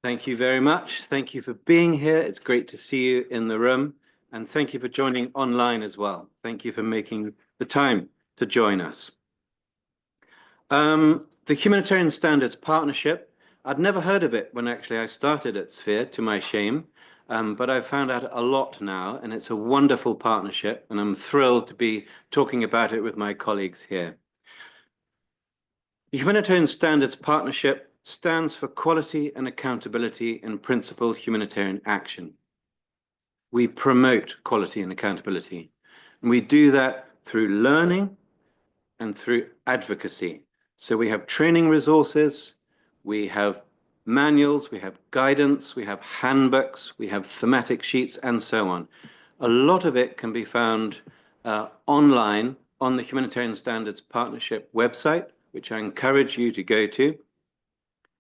Thank you very much. Thank you for being here. It's great to see you in the room. And thank you for joining online as well. Thank you for making the time to join us. The Humanitarian Standards Partnership, I'd never heard of it when actually I started at Sphere, to my shame, but I've found out a lot now, and it's a wonderful partnership, and I'm thrilled to be talking about it with my colleagues here. The Humanitarian Standards Partnership stands for quality and accountability in principled humanitarian action. We promote quality and accountability, and we do that through learning and through advocacy. So we have training resources, we have manuals, we have guidance, we have handbooks, we have thematic sheets, and so on. A lot of it can be found online on the Humanitarian Standards Partnership website, which I encourage you to go to,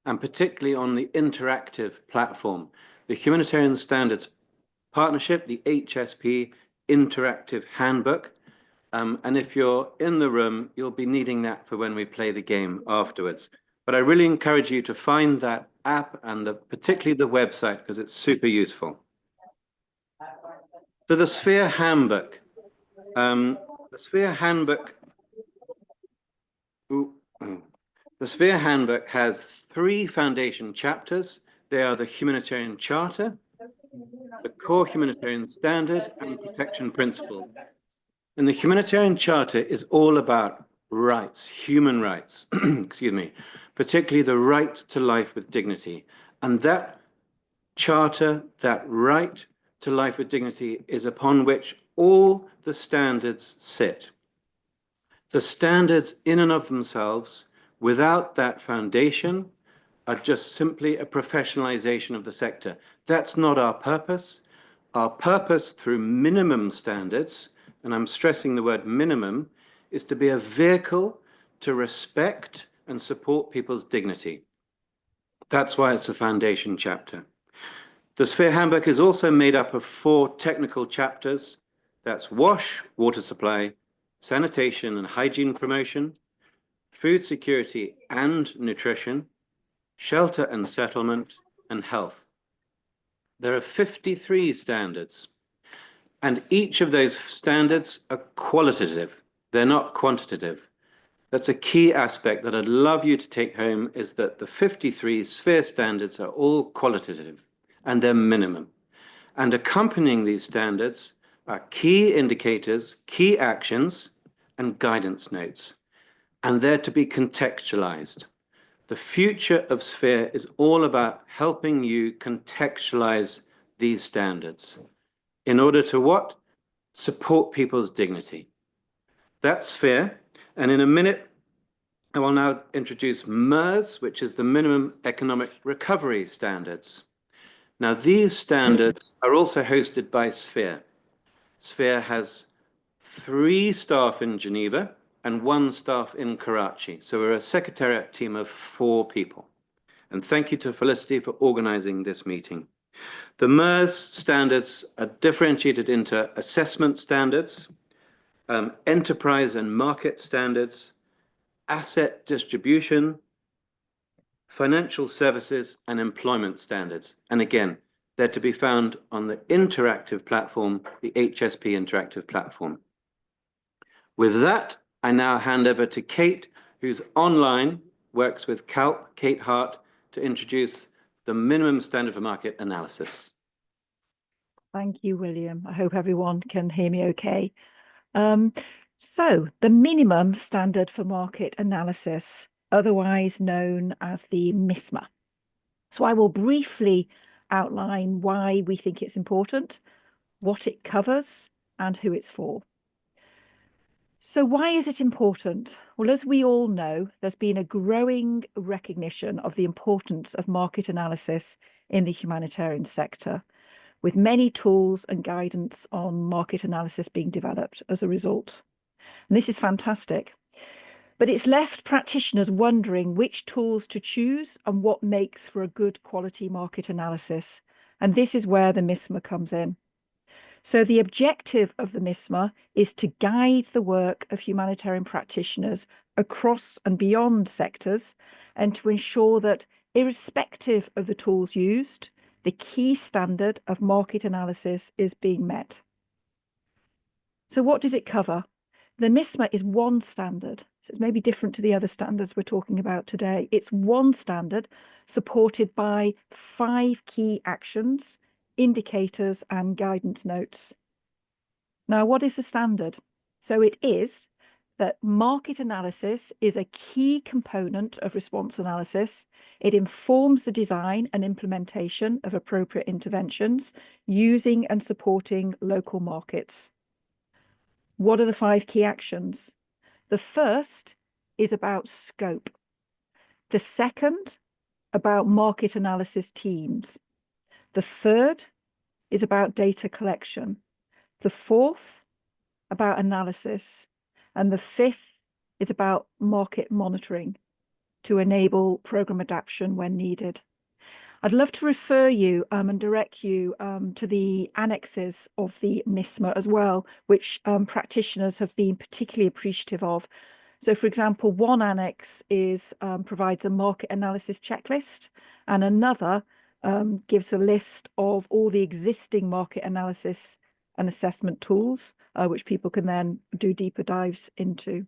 and particularly on the interactive platform, the Humanitarian Standards Partnership, the HSP Interactive Handbook. And if you're in the room, you'll be needing that for when we play the game afterwards. But I really encourage you to find that app and particularly the website, because it's super useful. So the Sphere Handbook. The Sphere Handbook has 3 foundation chapters. They are the Humanitarian Charter, the Core Humanitarian Standard, and Protection Principles. And the Humanitarian Charter is all about rights, human rights, excuse me, particularly the right to life with dignity. And that charter, that right to life with dignity, is upon which all the standards sit. The standards in and of themselves, without that foundation, are just simply a professionalization of the sector. That's not our purpose. Our purpose through minimum standards, and I'm stressing the word minimum, is to be a vehicle to respect and support people's dignity. That's why it's a foundation chapter. The Sphere Handbook is also made up of 4 technical chapters. That's WASH, water supply, sanitation and hygiene promotion, food security and nutrition, shelter and settlement, and health. There are 53 standards, and each of those standards are qualitative. They're not quantitative. That's a key aspect that I'd love you to take home, is that the 53 Sphere standards are all qualitative and they're minimum. And accompanying these standards are key indicators, key actions, and guidance notes. And they're to be contextualized. The future of Sphere is all about helping you contextualize these standards in order to what? Support people's dignity. That's Sphere. And in a minute, I will now introduce MERS, which is the Minimum Economic Recovery Standards. Now, these standards are also hosted by Sphere. Sphere has 3 staff in Geneva and 1 staff in Karachi. So we're a secretariat team of 4 people. And thank you to Felicity for organizing this meeting. The MERS standards are differentiated into assessment standards, enterprise and market standards, asset distribution, financial services, and employment standards. And again, they're to be found on the interactive platform, the HSP interactive platform. With that, I now hand over to Kate, who's online, works with CALP, Kate Hart, to introduce the minimum standard for market analysis. Thank you, William. I hope everyone can hear me okay. So the minimum standard for market analysis, otherwise known as the MISMA. So I will briefly outline why we think it's important, what it covers, and who it's for. So why is it important? Well, as we all know, there's been a growing recognition of the importance of market analysis in the humanitarian sector, with many tools and guidance on market analysis being developed as a result. And this is fantastic. But it's left practitioners wondering which tools to choose and what makes for a good quality market analysis. And this is where the MISMA comes in. So the objective of the MISMA is to guide the work of humanitarian practitioners across and beyond sectors, and to ensure that Irrespective of the tools used, the key standard of market analysis is being met. So what does it cover? The MISMA is one standard, so it's maybe different to the other standards we're talking about today. It's one standard supported by 5 key actions, indicators, and guidance notes. Now, what is the standard? So it is that market analysis is a key component of response analysis. It informs the design and implementation of appropriate interventions using and supporting local markets. What are the 5 key actions? The first is about scope. The second, about market analysis teams. The third is about data collection. The fourth, about analysis. And the fifth is about market monitoring to enable program adaptation when needed. I'd love to refer you and direct you to the annexes of the MISMA as well, which practitioners have been particularly appreciative of. So, for example, one annex provides a market analysis checklist, and another gives a list of all the existing market analysis and assessment tools, which people can then do deeper dives into.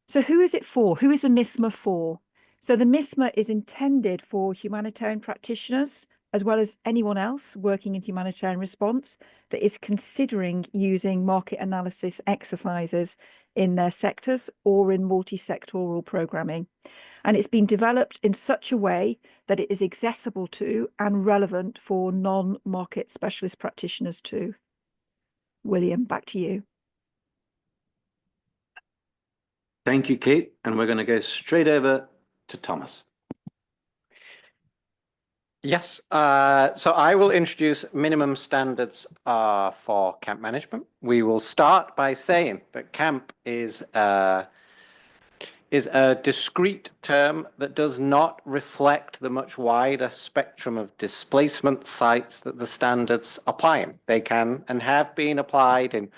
So who is it for? Who is the MISMA for? So the MISMA is intended for humanitarian practitioners, as well as anyone else working in humanitarian response that is considering using market analysis exercises in their sectors or in multi-sectoral programming. And it's been developed in such a way that it is accessible to and relevant for non-market specialist practitioners too. William, back to you. Thank you, Kate. And we're going to go straight over to Thomas. Yes, so I will introduce minimum standards for camp management. We will start by saying that camp is a discrete term that does not reflect the much wider spectrum of displacement sites that the standards apply. They can and have been applied in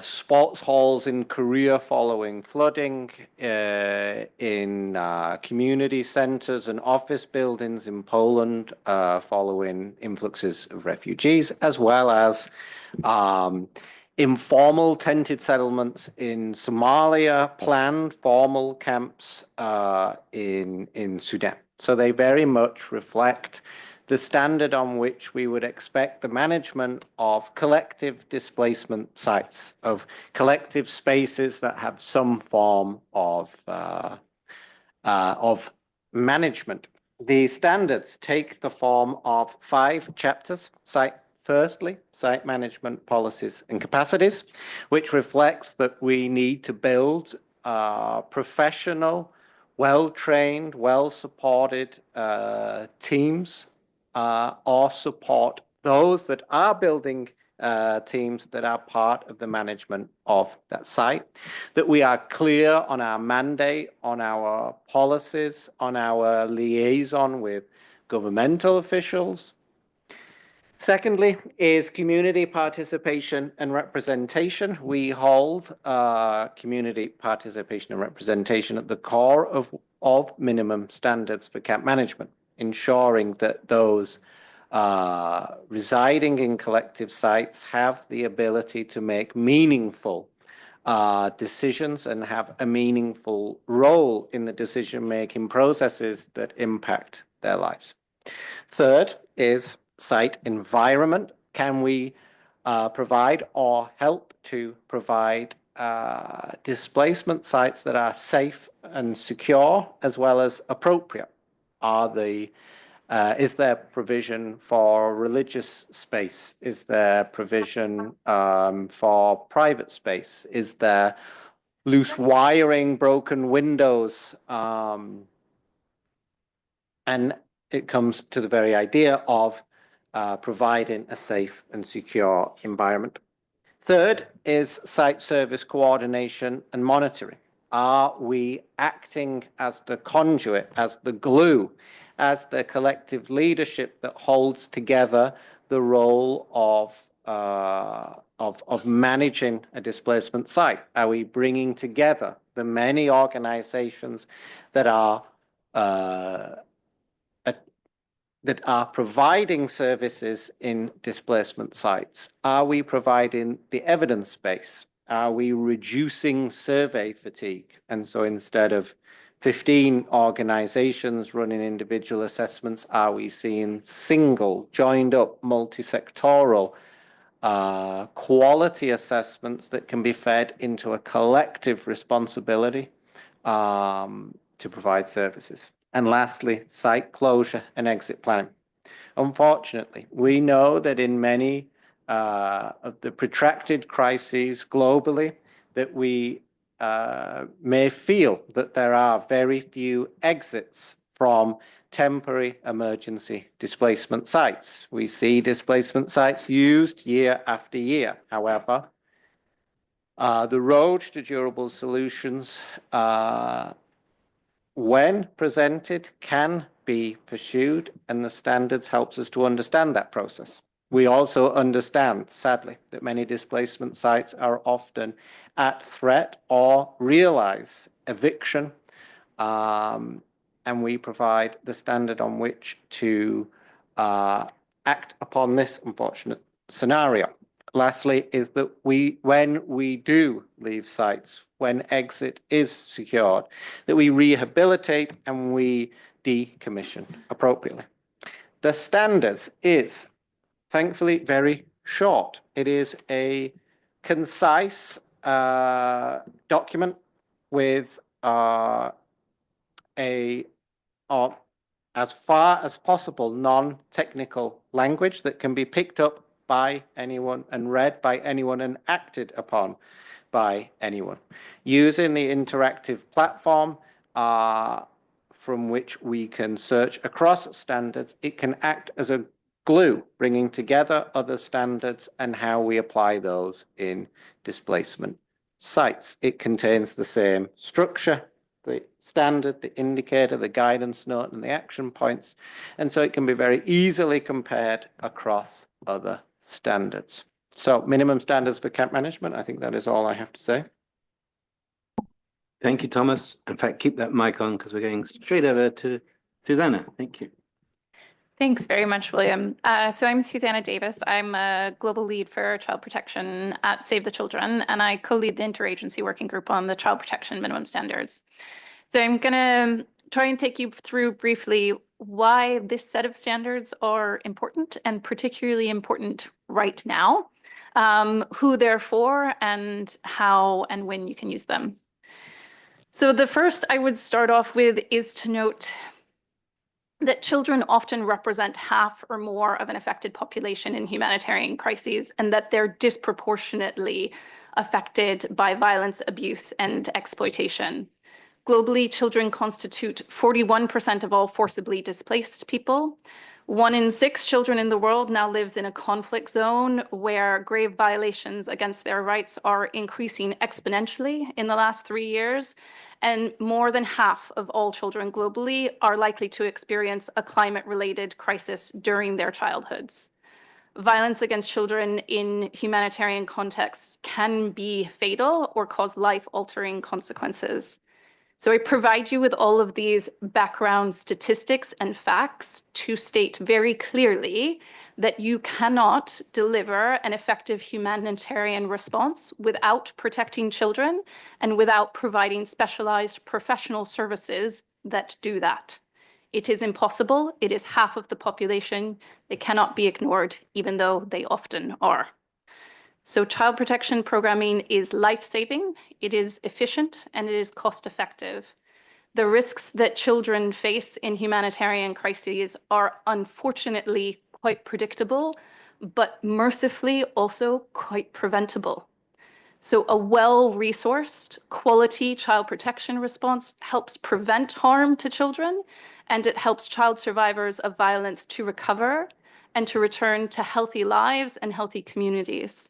sports halls in Korea following flooding, in community centers and office buildings in Poland following influxes of refugees, as well as informal tented settlements in Somalia, planned formal camps in Sudan. So they very much reflect the standard on which we would expect the management of collective displacement sites, of collective spaces that have some form of management. The standards take the form of 5 chapters. Firstly, site management policies and capacities, which reflects that we need to build professional, well-trained, well-supported teams or support those that are building teams that are part of the management of that site, that we are clear on our mandate, on our policies, on our liaison with governmental officials. Secondly is community participation and representation. We hold community participation and representation at the core of minimum standards for camp management, ensuring that those residing in collective sites have the ability to make meaningful decisions and have a meaningful role in the decision-making processes that impact their lives. Third is site environment. Can we provide or help to provide displacement sites that are safe and secure as well as appropriate? Is there provision for religious space? Is there provision for private space? Is there loose wiring, broken windows? And it comes to the very idea of providing a safe and secure environment. Third is site service coordination and monitoring. Are we acting as the conduit, as the glue, as the collective leadership that holds together the role of managing a displacement site? Are we bringing together the many organizations that are that are providing services in displacement sites? Are we providing the evidence base? Are we reducing survey fatigue? And so instead of 15 organizations running individual assessments, are we seeing single, joined up, multi-sectoral quality assessments that can be fed into a collective responsibility to provide services? And lastly, site closure and exit planning. Unfortunately, we know that in many of the protracted crises globally, that we may feel that there are very few exits from temporary emergency displacement sites. We see displacement sites used year after year. However, the road to durable solutions when presented, can be pursued, and the standards helps us to understand that process. We also understand, sadly, that many displacement sites are often at threat or realize eviction, and we provide the standard on which to act upon this unfortunate scenario. Lastly, is that when we do leave sites, when exit is secured, that we rehabilitate and we decommission appropriately. The standards is thankfully very short. It is a concise document with as far as possible non-technical language that can be picked up by anyone and read by anyone and acted upon by anyone. Using the interactive platform from which we can search across standards, it can act as a glue, bringing together other standards and how we apply those in displacement sites. It contains the same structure, the standard, the indicator, the guidance note, and the action points. And so it can be very easily compared across other standards. So minimum standards for camp management, I think that is all I have to say. Thank you, Thomas. In fact, keep that mic on because we're going straight over to Susanna. Thank you. Thanks very much, William. So I'm Susanna Davis. I'm a global lead for child protection at Save the Children, and I co-lead the interagency working group on the child protection minimum standards. So I'm going to try and take you through briefly why this set of standards are important, and particularly important right now, who they're for, and how and when you can use them. So the first I would start off with is to note that children often represent half or more of an affected population in humanitarian crises, and that they're disproportionately affected by violence, abuse, and exploitation. Globally, children constitute 41% of all forcibly displaced people. 1 in 6 children in the world now lives in a conflict zone where grave violations against their rights are increasing exponentially in the last 3 years. And more than half of all children globally are likely to experience a climate-related crisis during their childhoods. Violence against children in humanitarian contexts can be fatal or cause life-altering consequences. So I provide you with all of these background statistics and facts to state very clearly that you cannot deliver an effective humanitarian response without protecting children and without providing specialized professional services that do that. It is impossible. It is half of the population. They cannot be ignored, even though they often are. So child protection programming is life-saving, it is efficient, and it is cost-effective. The risks that children face in humanitarian crises are unfortunately quite predictable, but mercifully also quite preventable. So a well-resourced, quality child protection response helps prevent harm to children, and it helps child survivors of violence to recover and to return to healthy lives and healthy communities.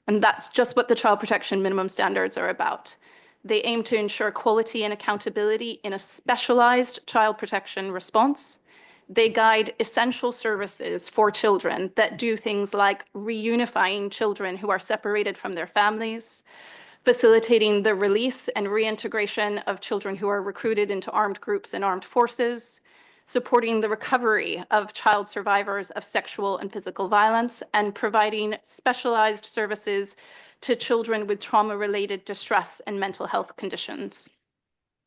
And that's just what the child protection minimum standards are about. They aim to ensure quality and accountability in a specialized child protection response. They guide essential services for children that do things like reunifying children who are separated from their families, facilitating the release and reintegration of children who are recruited into armed groups and armed forces, supporting the recovery of child survivors of sexual and physical violence, and providing specialized services to children with trauma-related distress and mental health conditions.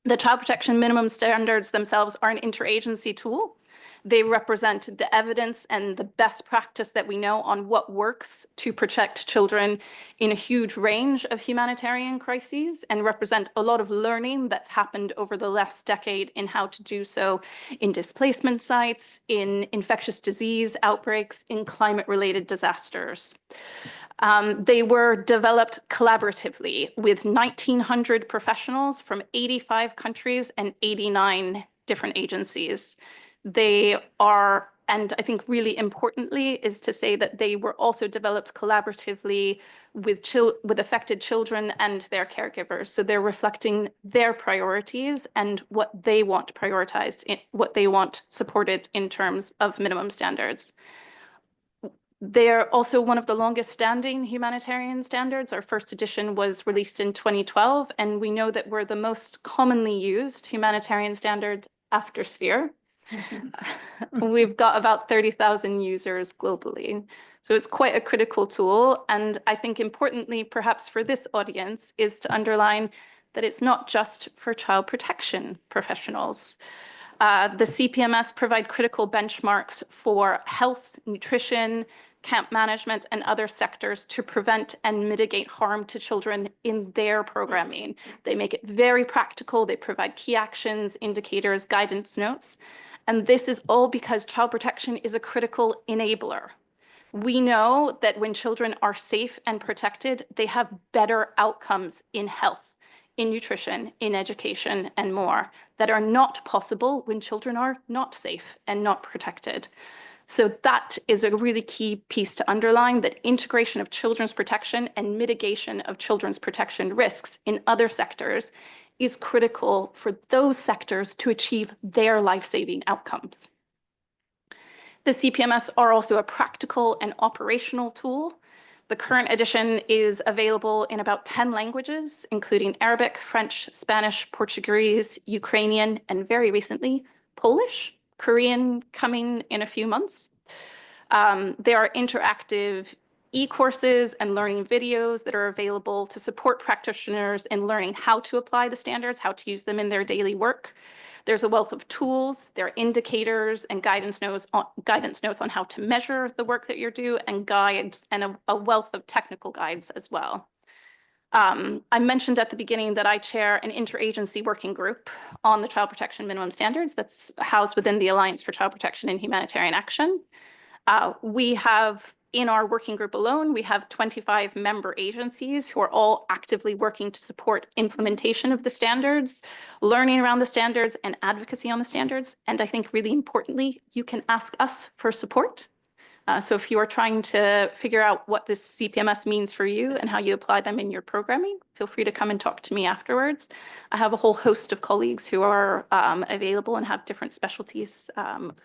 The child protection minimum standards themselves are an interagency tool. They represent the evidence and the best practice that we know on what works to protect children in a huge range of humanitarian crises, and represent a lot of learning that's happened over the last decade in how to do so in displacement sites, in infectious disease outbreaks, in climate-related disasters. They were developed collaboratively with 1,900 professionals from 85 countries and 89 different agencies. They are, and I think really importantly, is to say that they were also developed collaboratively with affected children and their caregivers. So they're reflecting their priorities and what they want prioritized, what they want supported in terms of minimum standards. They're also one of the longest standing humanitarian standards. Our first edition was released in 2012, and we know that we're the most commonly used humanitarian standard after Sphere. We've got about 30,000 users globally. So it's quite a critical tool. And I think importantly, perhaps for this audience, is to underline that it's not just for child protection professionals. The CPMS provide critical benchmarks for health, nutrition, camp management, and other sectors to prevent and mitigate harm to children in their programming. They make it very practical. They provide key actions, indicators, guidance notes. And this is all because child protection is a critical enabler. We know that when children are safe and protected, they have better outcomes in health, in nutrition, in education, and more, that are not possible when children are not safe and not protected. So that is a really key piece to underline, that integration of children's protection and mitigation of children's protection risks in other sectors is critical for those sectors to achieve their life-saving outcomes. The CPMS are also a practical and operational tool. The current edition is available in about 10 languages, including Arabic, French, Spanish, Portuguese, Ukrainian, and very recently, Polish, Korean coming in a few months. There are interactive e-courses and learning videos that are available to support practitioners in learning how to apply the standards, how to use them in their daily work. There's a wealth of tools, there are indicators and guidance notes on how to measure the work that you're doing, and guides, and a wealth of technical guides as well. I mentioned at the beginning that I chair an interagency working group on the child protection minimum standards that's housed within the Alliance for Child Protection and Humanitarian Action. We have, in our working group alone, we have 25 member agencies who are all actively working to support implementation of the standards, learning around the standards, and advocacy on the standards. And I think really importantly, you can ask us for support. So if you are trying to figure out what this CPMS means for you and how you apply them in your programming, feel free to come and talk to me afterwards. I have a whole host of colleagues who are available and have different specialties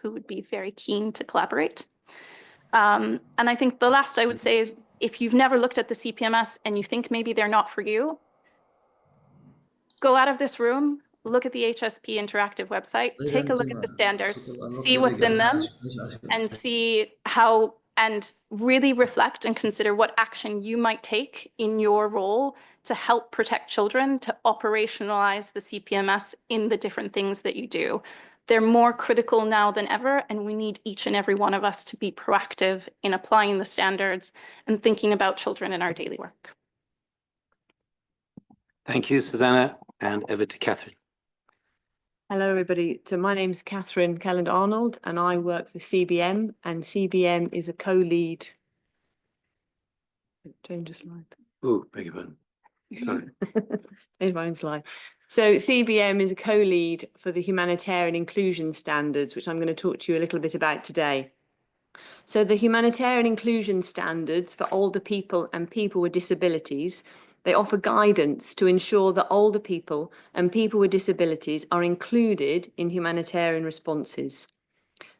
who would be very keen to collaborate. And I think the last I would say is, if you've never looked at the CPMS and you think maybe they're not for you, go out of this room, look at the HSP interactive website, take a look at the standards, see what's in them, and see how, and really reflect and consider what action you might take in your role to help protect children, to operationalize the CPMS in the different things that you do. They're more critical now than ever, and we need each and every one of us to be proactive in applying the standards and thinking about children in our daily work. Thank you, Susanna, and over to Catherine. Hello, everybody. So my name is Catherine Kelland-Arnold, and I work for CBM, and CBM is a co-lead. Change the slide. Oh, beg your pardon. Sorry. Change my own slide. So CBM is a co-lead for the Humanitarian Inclusion Standards, which I'm going to talk to you a little bit about today. So the Humanitarian Inclusion Standards for older people and people with disabilities, they offer guidance to ensure that older people and people with disabilities are included in humanitarian responses.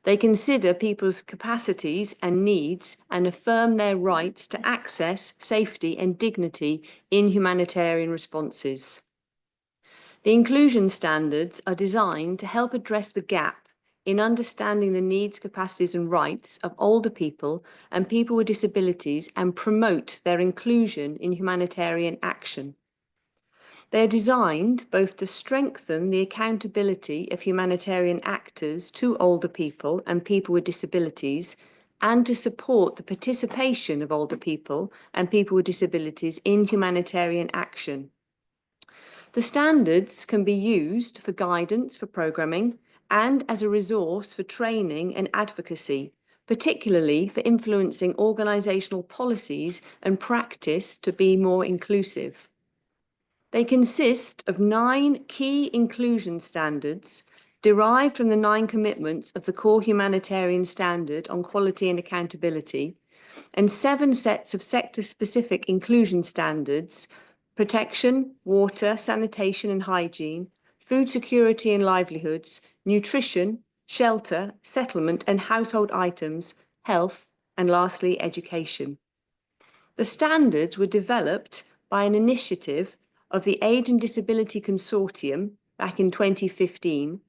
They consider people's capacities and needs and affirm their rights to access, safety and dignity in humanitarian responses. The inclusion standards are designed to help address the gap in understanding the needs, capacities and rights of older people and people with disabilities and promote their inclusion in humanitarian action. They are designed both to strengthen the accountability of humanitarian actors to older people and people with disabilities and to support the participation of older people and people with disabilities in humanitarian action. The standards can be used for guidance for programming and as a resource for training and advocacy, particularly for influencing organisational policies and practice to be more inclusive. They consist of 9 key inclusion standards derived from the 9 commitments of the core humanitarian standard on quality and accountability, and 7 sets of sector-specific inclusion standards: protection, water, sanitation and hygiene, food security and livelihoods, nutrition, shelter, settlement and household items, health, and lastly, education. The standards were developed by an initiative of the Age and Disability Consortium back in 2015.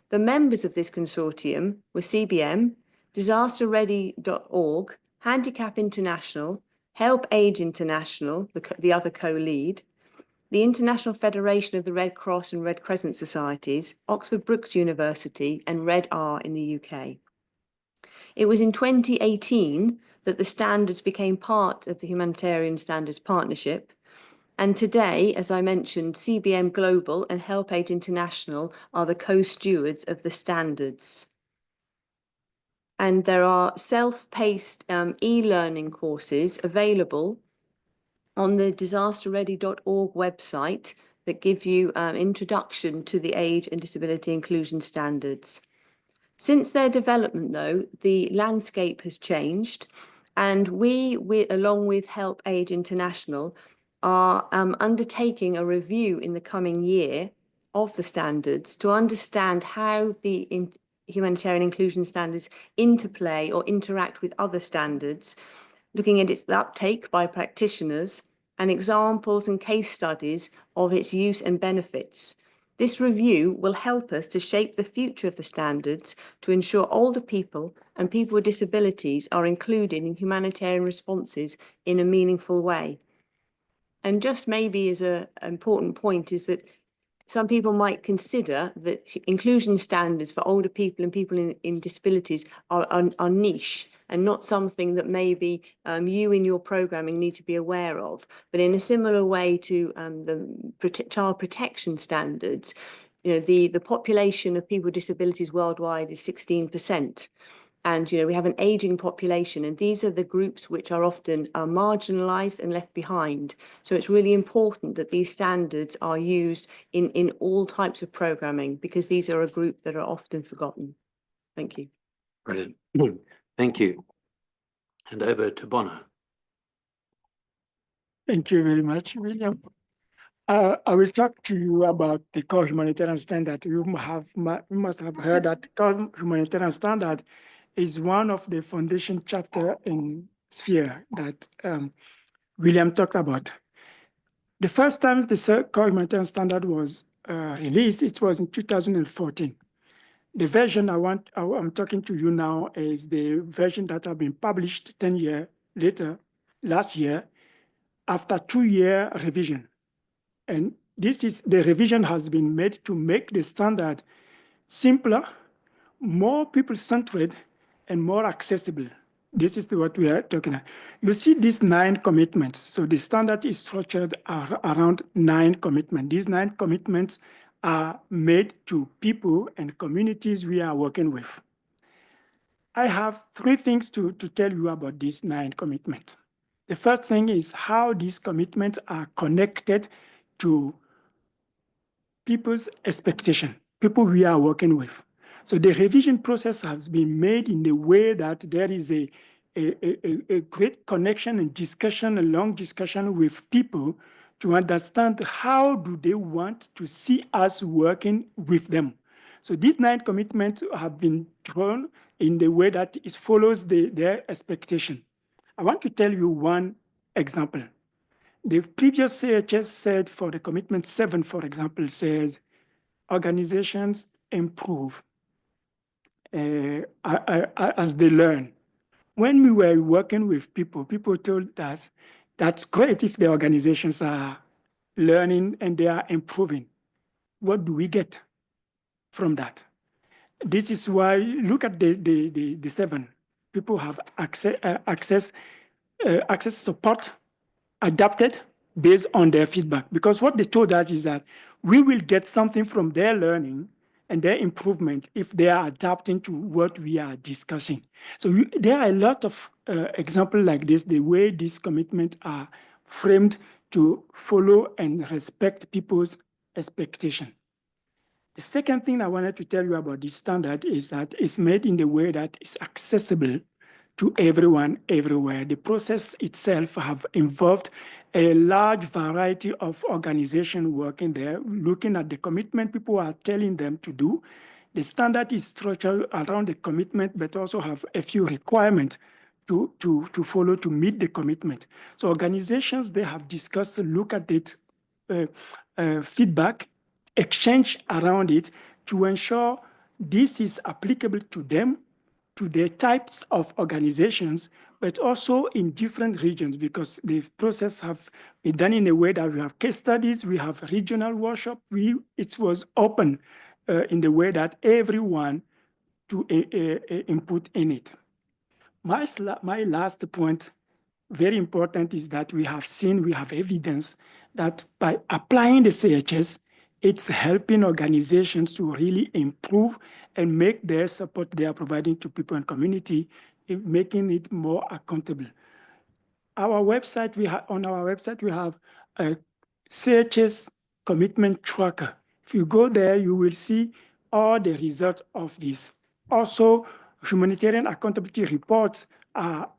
The members of this consortium were CBM, DisasterReady.org, Handicap International, Help Age International, the other co-lead, the International Federation of the Red Cross and Red Crescent Societies, Oxford Brookes University, and Red R in the UK. It was in 2018 that the standards became part of the Humanitarian Standards Partnership. And today, as I mentioned, CBM Global and Help Aid International are the co-stewards of the standards. And there are self-paced e-learning courses available on the disasterready.org website that give you introduction to the age and disability inclusion standards. Since their development, though, the landscape has changed, and we along with Help Aid International, are undertaking a review in the coming year of the standards to understand how the humanitarian inclusion standards interplay or interact with other standards, looking at its uptake by practitioners and examples and case studies of its use and benefits. This review will help us to shape the future of the standards to ensure older people and people with disabilities are included in humanitarian responses in a meaningful way. And just maybe as an important point is that some people might consider that inclusion standards for older people and people in disabilities are niche and not something that maybe you in your programming need to be aware of. But in a similar way to the child protection standards, you know, the population of people with disabilities worldwide is 16%. And, you know, we have an aging population, and these are the groups which are often marginalized and left behind. So it's really important that these standards are used in all types of programming, because these are a group that are often forgotten. Thank you. Brilliant. Thank you. And over to Bono. Thank you very much, William. I will talk to you about the core humanitarian standard. You must have heard that core humanitarian standard is one of the foundation chapter in sphere that William talked about. The first time the core humanitarian standard was released, it was in 2014. The version I'm talking to you now is the version that have been published 10 years later, last year, after 2-year revision. And the revision has been made to make the standard simpler, more people-centered, and more accessible. This is what we are talking about. You see these 9 commitments. So the standard is structured around 9 commitments. These 9 commitments are made to people and communities we are working with. I have 3 things to tell you about these 9 commitments. The first thing is how these commitments are connected to people's expectation, people we are working with. So the revision process has been made in a way that there is a great connection and discussion, a long discussion with people to understand how do they want to see us working with them. So these 9 commitments have been drawn in the way that it follows their expectation. I want to tell you one example. The previous CHS said for the commitment 7, for example, says organizations improve as they learn. When we were working with people, people told us that's great if the organizations are learning and they are improving. What do we get from that? This is why, look at the 7. People have access support adapted based on their feedback. Because what they told us is that we will get something from their learning and their improvement if they are adapting to what we are discussing. So there are a lot of examples like this, the way these commitments are framed to follow and respect people's expectation. The second thing I wanted to tell you about this standard is that it's made in the way that it's accessible to everyone, everywhere. The process itself have involved a large variety of organizations working there, looking at the commitment people are telling them to do. The standard is structured around the commitment, but also have a few requirements to follow to meet the commitment. So organizations, they have discussed to look at it, feedback, exchange around it to ensure this is applicable to them, to the types of organizations, but also in different regions, because the process have been done in a way that we have case studies, we have regional workshop, it was open in the way that everyone to input in it. My last point, very important, is that we have evidence that by applying the CHS, it's helping organizations to really improve and make their support they are providing to people and community, making it more accountable. On our website, we have a CHS commitment tracker. If you go there, you will see all the results of this. Also, humanitarian accountability reports are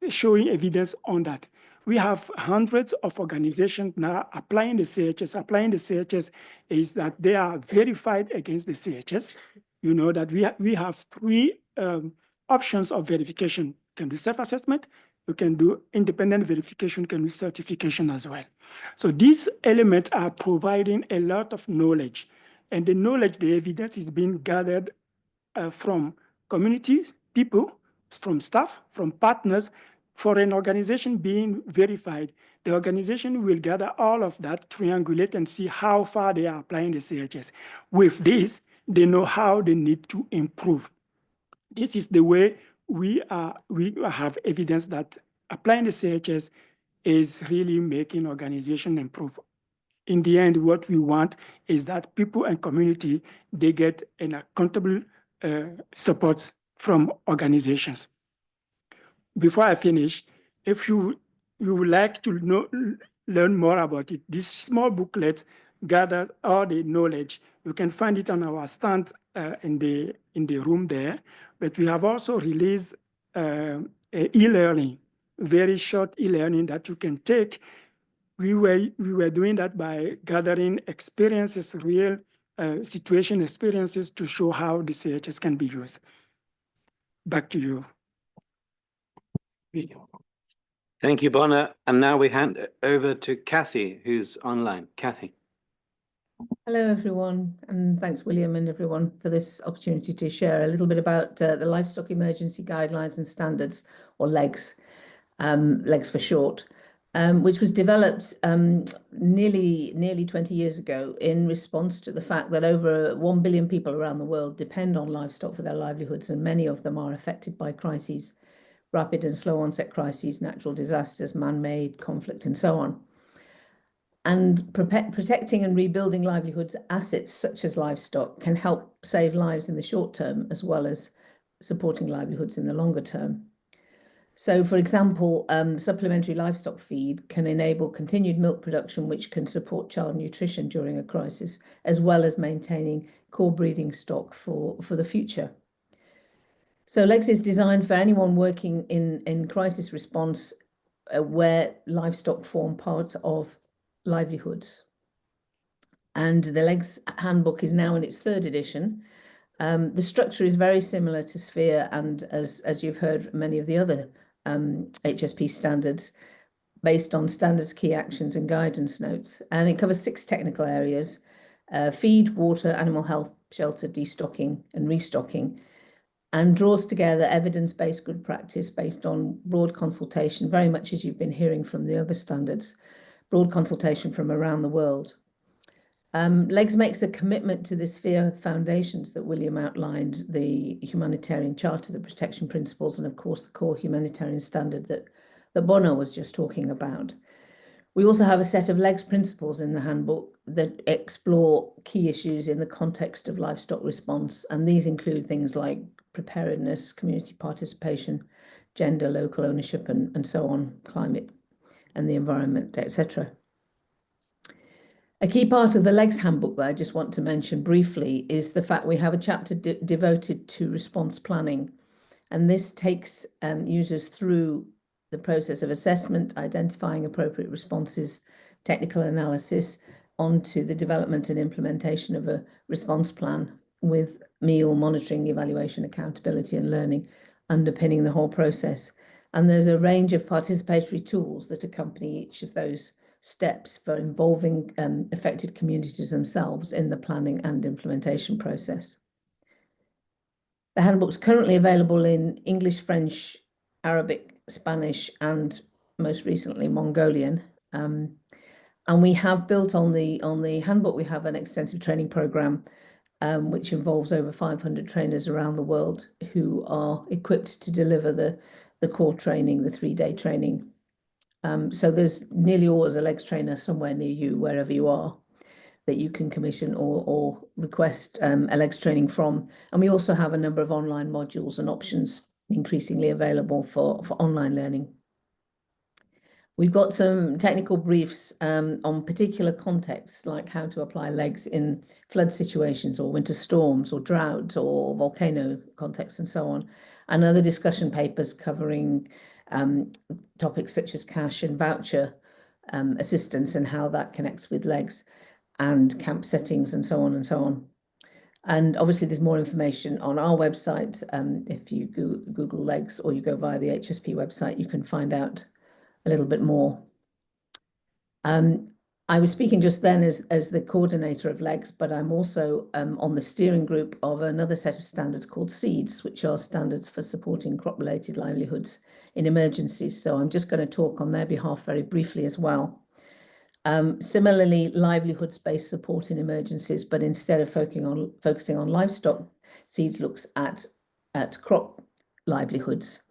showing evidence on that. We have hundreds of organizations now applying the CHS. Applying the CHS is that they are verified against the CHS. You know that we have 3 options of verification. You can do self-assessment, you can do independent verification, you can do certification as well. So these elements are providing a lot of knowledge. And the knowledge, the evidence is being gathered from communities, people, from staff, from partners. For an organization being verified, the organization will gather all of that, triangulate, and see how far they are applying the CHS. With this, they know how they need to improve. This is the way we have evidence that applying the CHS is really making organization improve. In the end, what we want is that people and community, they get an accountable support from organizations. Before I finish, if you would like to learn more about it, this small booklet gathers all the knowledge. You can find it on our stand in the room there. But we have also released e-learning, very short e-learning that you can take. We were doing that by gathering experiences, real situation experiences, to show how the CHS can be used. Back to you. Thank you, Bona. And now we hand over to Kathy, who's online. Kathy. Hello, everyone, and thanks, William, and everyone for this opportunity to share a little bit about the Livestock Emergency Guidelines and Standards, or LEGS, LEGS for short, which was developed nearly 20 years ago in response to the fact that over 1 billion people around the world depend on livestock for their livelihoods, and many of them are affected by crises, rapid and slow onset crises, natural disasters, man-made conflict, and so on. And protecting and rebuilding livelihoods assets such as livestock can help save lives in the short term, as well as supporting livelihoods in the longer term. So, for example, supplementary livestock feed can enable continued milk production, which can support child nutrition during a crisis, as well as maintaining core breeding stock for the future. So LEGS is designed for anyone working in crisis response where livestock form part of livelihoods. and the LEGS handbook is now in its 3rd edition. The structure is very similar to Sphere and, as you've heard, many of the other HSP standards, based on standards, key actions and guidance notes. And it covers 6 technical areas: feed, water, animal health, shelter, destocking and restocking, and draws together evidence-based good practice based on broad consultation, very much as you've been hearing from the other standards, broad consultation from around the world. LEGS makes a commitment to the Sphere foundations that William outlined, the Humanitarian Charter, the protection principles, and of course the core humanitarian standard that Bono was just talking about. We also have a set of LEGS principles in the handbook that explore key issues in the context of livestock response, and these include things like preparedness, community participation, gender, local ownership, and so on, climate and the environment, etc. A key part of the LEGS handbook that I just want to mention briefly is the fact we have a chapter devoted to response planning, and this takes users through the process of assessment, identifying appropriate responses, technical analysis, onto the development and implementation of a response plan with meal monitoring, evaluation, accountability and learning underpinning the whole process. And there's a range of participatory tools that accompany each of those steps for involving affected communities themselves in the planning and implementation process. The handbook is currently available in English, French, Arabic, Spanish, and most recently Mongolian. And we have built on the handbook, we have an extensive training program which involves over 500 trainers around the world who are equipped to deliver the core training, the 3-day training. So there's nearly always a LEGS trainer somewhere near you, wherever you are, that you can commission or request a LEGS training from. And we also have a number of online modules and options increasingly available for online learning. We've got some technical briefs on particular contexts, like how to apply LEGS in flood situations or winter storms or drought or volcano contexts and so on, and other discussion papers covering topics such as cash and voucher assistance and how that connects with LEGS and camp settings and so on and so on. And obviously there's more information on our website. If you Google LEGS or you go via the HSP website, you can find out a little bit more. I was speaking just then as the coordinator of LEGS, but I'm also on the steering group of another set of standards called SEEDS, which are standards for supporting crop-related livelihoods in emergencies. So I'm just going to talk on their behalf very briefly as well. Similarly, livelihoods-based support in emergencies, but instead of focusing on livestock, SEEDS looks at crop livelihoods.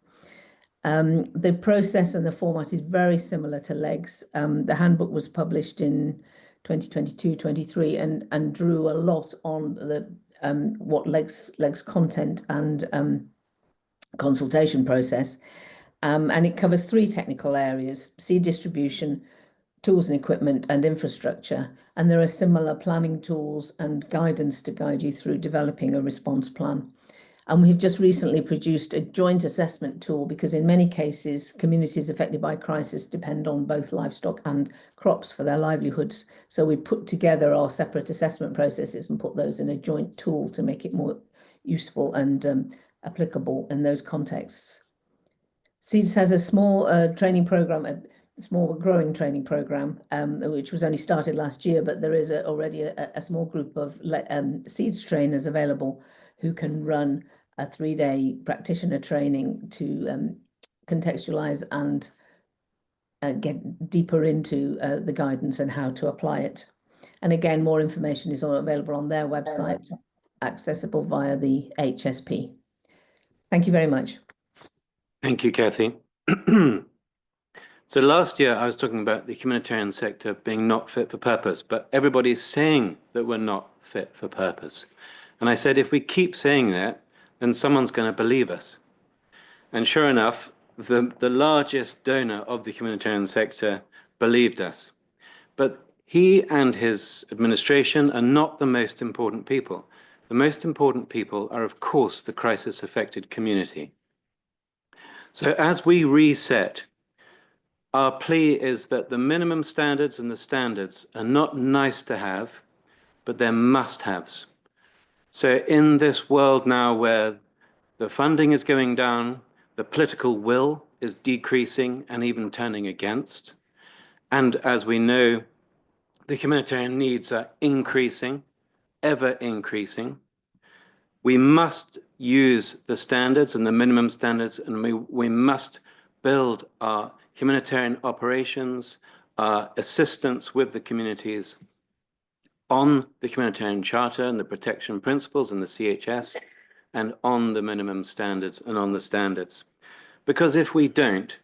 The process and the format is very similar to LEGS. The handbook was published in 2022-23 and drew a lot on the what LEGS content and consultation process. And it covers 3 technical areas: seed distribution, tools and equipment, and infrastructure. And there are similar planning tools and guidance to guide you through developing a response plan. And we've just recently produced a joint assessment tool because in many cases, communities affected by crisis depend on both livestock and crops for their livelihoods. So we put together our separate assessment processes and put those in a joint tool to make it more useful and applicable in those contexts. SEEDS has a small training program, a small growing training program, which was only started last year, but there is already a small group of SEEDS trainers available who can run a 3-day practitioner training to contextualize and get deeper into the guidance and how to apply it. And again, more information is available on their website, accessible via the HSP. Thank you very much. Thank you, Kathy. So last year I was talking about the humanitarian sector being not fit for purpose, but everybody's saying that we're not fit for purpose. And I said, if we keep saying that, then someone's going to believe us. And sure enough, the largest donor of the humanitarian sector believed us. But he and his administration are not the most important people. The most important people are, of course, the crisis-affected community. So as we reset, our plea is that the minimum standards and the standards are not nice to have, but they're must-haves. So in this world now where the funding is going down, the political will is decreasing and even turning against, and as we know, the humanitarian needs are increasing, ever increasing, we must use the standards and the minimum standards, and we must build our humanitarian operations, our assistance with the communities on the Humanitarian Charter and the protection principles and the CHS, and on the minimum standards and on the standards. Because if we don't,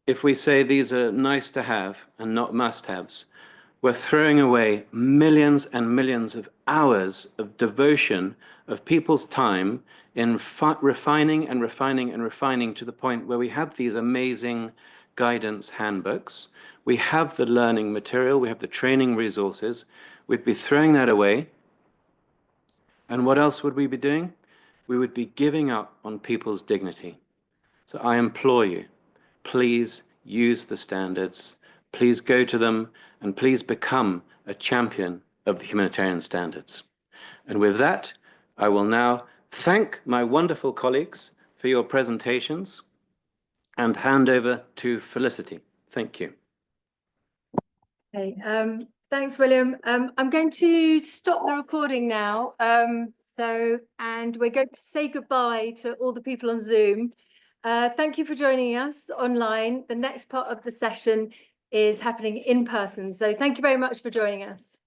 if we say these are nice to have and not must-haves, we're throwing away millions and millions of hours of devotion of people's time in refining and refining and refining to the point where we have these amazing guidance handbooks. We have the learning material, we have the training resources. We'd be throwing that away. And what else would we be doing? We would be giving up on people's dignity. So I implore you, please use the standards, please go to them, and please become a champion of the humanitarian standards. And with that, I will now thank my wonderful colleagues for your presentations and hand over to Felicity. Thank you. Okay, thanks, William. I'm going to stop the recording now. And we're going to say goodbye to all the people on Zoom. Thank you for joining us online. The next part of the session is happening in person. So thank you very much for joining us.